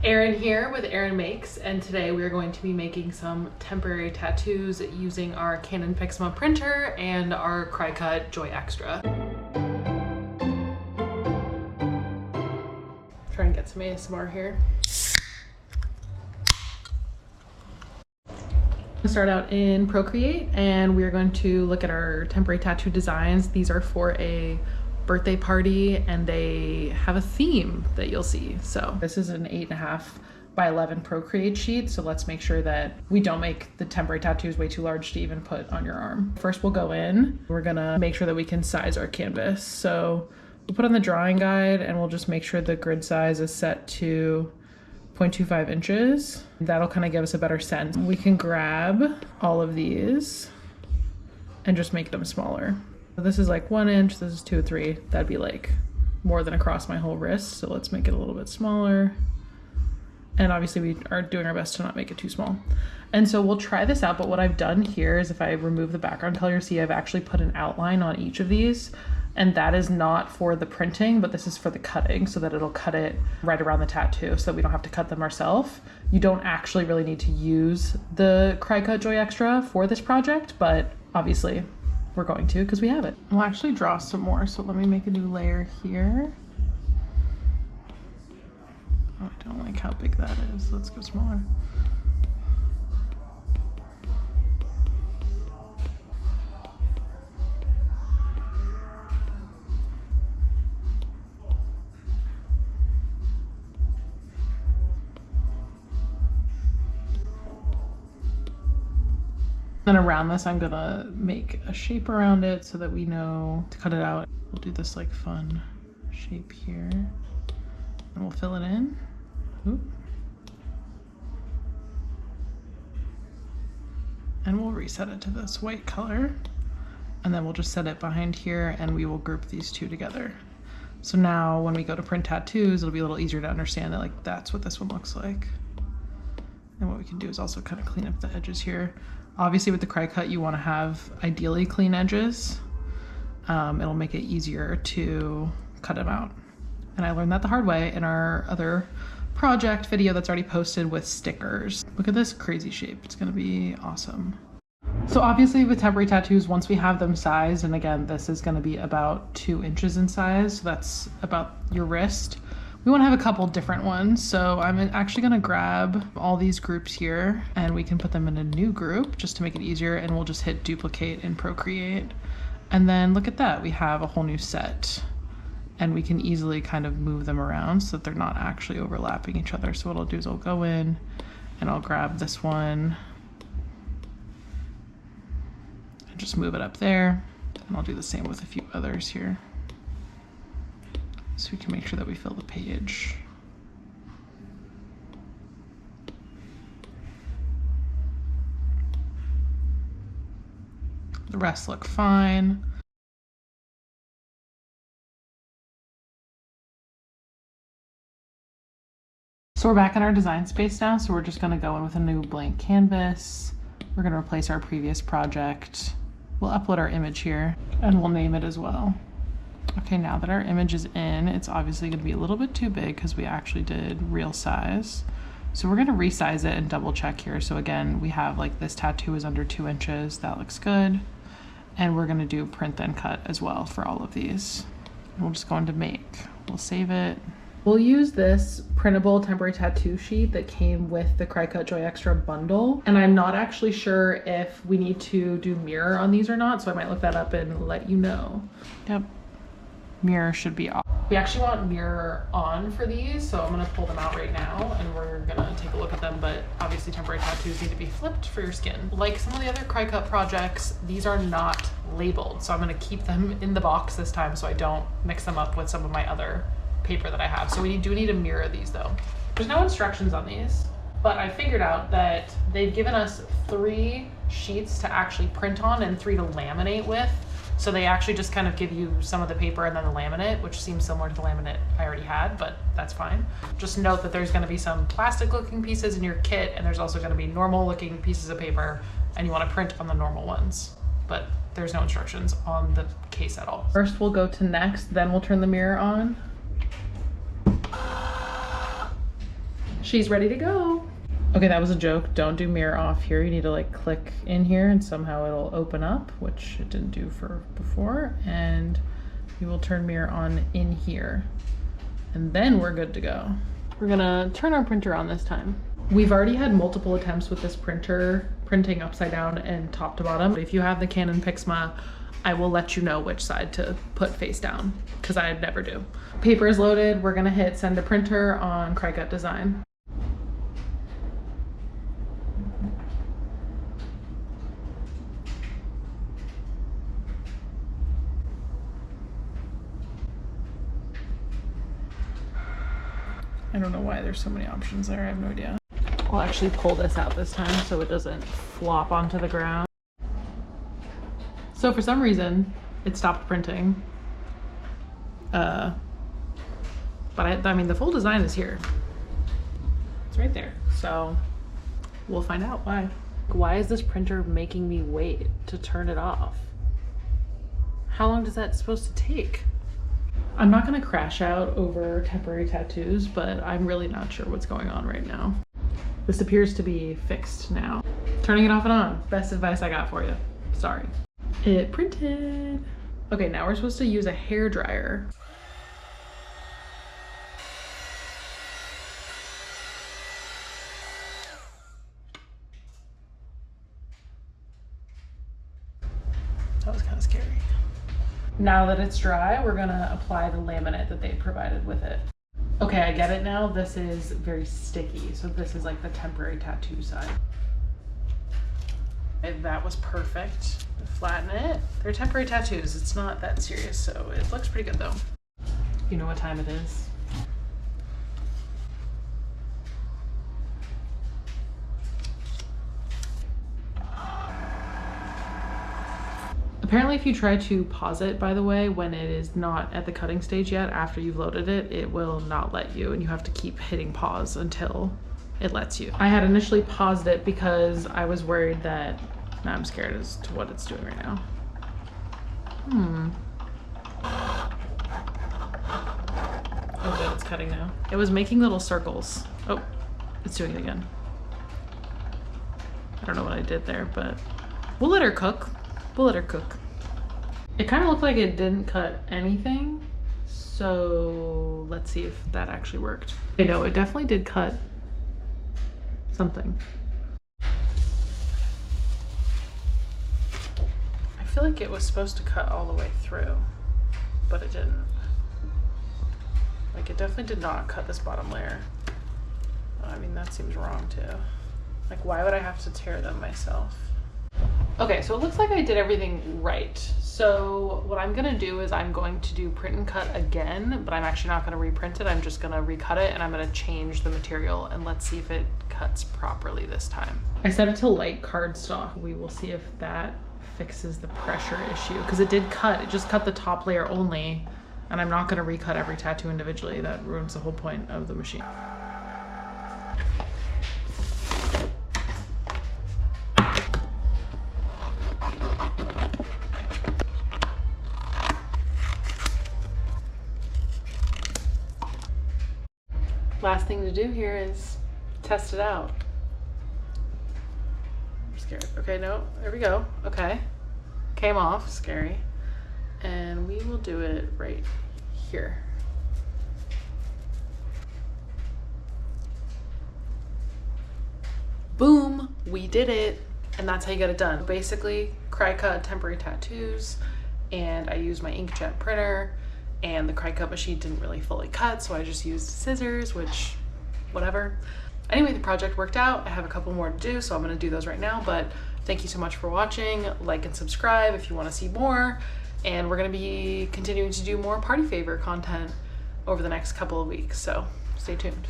Erin here with Erin Makes, and today we are going to be making some temporary tattoos using our Canon Pixma printer and our Cricut Joy Xtra. Try and get some ASMR here. Start out in Procreate, and we're going to look at our temporary tattoo designs. These are for a birthday party and they have a theme that you'll see. So this is an 8.5 by 11 Procreate sheet. So let's make sure that we don't make the temporary tattoos way too large to even put on your arm. First we'll go in, we're gonna make sure that we can size our canvas. So we'll put on the drawing guide and we'll just make sure the grid size is set to 0.25 inches. That'll kind of give us a better sense. We can grab all of these and just make them smaller. This is like 1 inch, this is 2 or 3. That'd be like more than across my whole wrist. So let's make it a little bit smaller. And obviously we are doing our best to not make it too small. And so we'll try this out, but what I've done here is if I remove the background color, see I've actually put an outline on each of these. And that is not for the printing, but this is for the cutting so that it'll cut it right around the tattoo so that we don't have to cut them ourselves. You don't actually really need to use the Cricut Joy Xtra for this project, but obviously we're going to because we have it. We'll actually draw some more. So let me make a new layer here. Oh, I don't like how big that is. Let's go smaller. Then around this, I'm gonna make a shape around it so that we know to cut it out. We'll do this like fun shape here and we'll fill it in. Oop. And we'll reset it to this white color. And then we'll just set it behind here and we will group these two together. So now when we go to print tattoos, it'll be a little easier to understand that like that's what this one looks like. And what we can do is also kind of clean up the edges here. Obviously with the Cricut, you want to have ideally clean edges. It'll make it easier to cut them out. And I learned that the hard way in our other project video that's already posted with stickers. Look at this crazy shape. It's going to be awesome. So obviously with temporary tattoos, once we have them sized, and again, this is going to be about 2 inches in size. So that's about your wrist. We want to have a couple different ones, so I'm actually going to grab all these groups here and we can put them in a new group just to make it easier, and we'll just hit duplicate in Procreate. And then look at that, we have a whole new set and we can easily kind of move them around so that they're not actually overlapping each other. So what I'll do is I'll go in and I'll grab this one and just move it up there, and I'll do the same with a few others here. So we can make sure that we fill the page. The rest look fine. So we're back in our design space now, so we're just gonna go in with a new blank canvas. We're gonna replace our previous project. We'll upload our image here and we'll name it as well. Okay, now that our image is in, it's obviously going to be a little bit too big because we actually did real size. So we're going to resize it and double check here. So again, we have like this tattoo is under 2 inches. That looks good. And we're going to do print then cut as well for all of these. And we'll just go into make. We'll save it. We'll use this printable temporary tattoo sheet that came with the Cricut Joy Xtra bundle. And I'm not actually sure if we need to do mirror on these or not. So I might look that up and let you know. Yep. Mirror should be off. We actually want mirror on for these, so I'm gonna pull them out right now and we're gonna take a look at them, but obviously temporary tattoos need to be flipped for your skin. Like some of the other Cricut projects, these are not labeled, so I'm gonna keep them in the box this time so I don't mix them up with some of my other paper that I have. So we do need to mirror these though. There's no instructions on these, but I figured out that they've given us 3 sheets to actually print on and 3 to laminate with. So they actually just kind of give you some of the paper and then the laminate, which seems similar to the laminate I already had, but that's fine. Just note that there's gonna be some plastic looking pieces in your kit, and there's also gonna be normal looking pieces of paper, and you wanna print on the normal ones. But there's no instructions on the case at all. First we'll go to next, then we'll turn the mirror on. She's ready to go. Okay, that was a joke. Don't do mirror off here. You need to like click in here and somehow it'll open up, which it didn't do for before. And you will turn mirror on in here. And then we're good to go. We're gonna turn our printer on this time. We've already had multiple attempts with this printer printing upside down and top to bottom. If you have the Canon Pixma, I will let you know which side to put face down, because I never do. Paper is loaded. We're gonna hit send to printer on Cricut Design. I don't know why there's so many options there. I have no idea. I'll actually pull this out this time so it doesn't flop onto the ground. So for some reason, it stopped printing. But I mean, the full design is here. It's right there. So we'll find out why. Why is this printer making me wait to turn it off? How long is that supposed to take? I'm not gonna crash out over temporary tattoos, but I'm really not sure what's going on right now. This appears to be fixed now. Turning it off and on. Best advice I got for you. Sorry. It printed. Okay, now we're supposed to use a hair dryer. That was kind of scary. Now that it's dry, we're gonna apply the laminate that they provided with it. Okay, I get it now. This is very sticky. So this is like the temporary tattoo side. And that was perfect. Flatten it. They're temporary tattoos. It's not that serious, so it looks pretty good though. You know what time it is? Apparently if you try to pause it, by the way, when it is not at the cutting stage yet, after you've loaded it, it will not let you, and you have to keep hitting pause until it lets you. I had initially paused it because I was worried that, now I'm scared as to what it's doing right now. Oh good, it's cutting now. It was making little circles. Oh, it's doing it again. I don't know what I did there, but we'll let her cook. We'll let her cook. It kind of looked like it didn't cut anything, so let's see if that actually worked. I know it definitely did cut something. I feel like it was supposed to cut all the way through, but it didn't. Like it definitely did not cut this bottom layer. I mean, that seems wrong too. Like, why would I have to tear them myself? Okay, so it looks like I did everything right. So what I'm gonna do is I'm going to do print and cut again, but I'm actually not gonna reprint it. I'm just gonna recut it and I'm gonna change the material and let's see if it cuts properly this time. I set it to light cardstock. We will see if that fixes the pressure issue, because it did cut. It just cut the top layer only, and I'm not gonna recut every tattoo individually. That ruins the whole point of the machine. Last thing to do here is test it out. I'm scared. Okay, no, there we go. Okay, came off, scary. And we will do it right here. Boom, we did it. And that's how you get it done. Basically, Cricut temporary tattoos, and I used my inkjet printer, and the Cricut machine didn't really fully cut, so I just used scissors, which, whatever. Anyway, the project worked out. I have a couple more to do, so I'm gonna do those right now, but thank you so much for watching. Like and subscribe if you wanna see more, and we're gonna be continuing to do more party favor content over the next couple of weeks, so stay tuned.